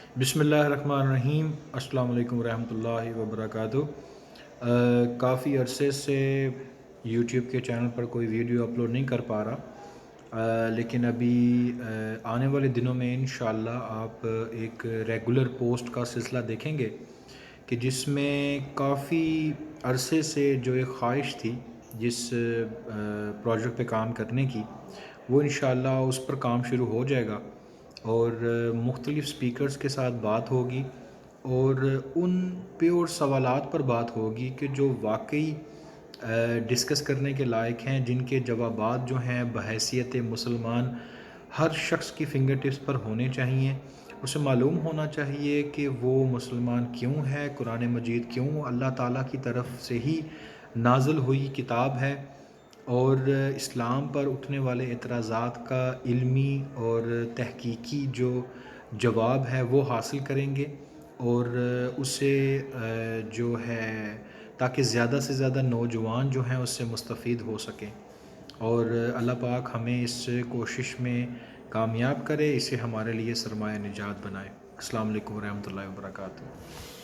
बिस्मिल्लाहिर्रहमानिर्रहीम। अस्सलाम वालेकुम रहमतुल्लाहि व बरकातुहू। काफ़ी अरसे से यूट्यूब के चैनल पर कोई वीडियो अपलोड नहीं कर पा रहा, लेकिन अभी आने वाले दिनों में इंशाअल्लाह आप एक रेगुलर पोस्ट का सिलसिला देखेंगे कि जिसमें काफ़ी अरसे से जो एक ख्वाहिश थी जिस प्रोजेक्ट पे काम करने की, वो इंशाअल्लाह उस पर काम शुरू हो जाएगा और मुख्तलिफ़ स्पीकर्स के साथ बात होगी और उन पे और सवालात पर बात होगी कि जो वाकई डिस्कस करने के लायक हैं, जिनके जवाबात जो हैं बहैसियत मुसलमान हर शख्स की फिंगर टिप्स पर होने चाहिए। उसे मालूम होना चाहिए कि वो मुसलमान क्यों है, कुरान मजीद क्यों अल्लाह ताला की तरफ से ही नाज़िल हुई किताब है और इस्लाम पर उठने वाले एतराज़ात का इल्मी और तहकीकी जो जवाब है वो हासिल करेंगे और उसे जो है ताकि ज़्यादा से ज़्यादा नौजवान जो हैं उससे मुस्तफ़ीद हो सकें और अल्लाह पाक हमें इस कोशिश में कामयाब करे, इसे हमारे लिए सरमाया निजात बनाए। अस्सलाम वालेकुम रहमतुल्लाहि व बरकातुहू।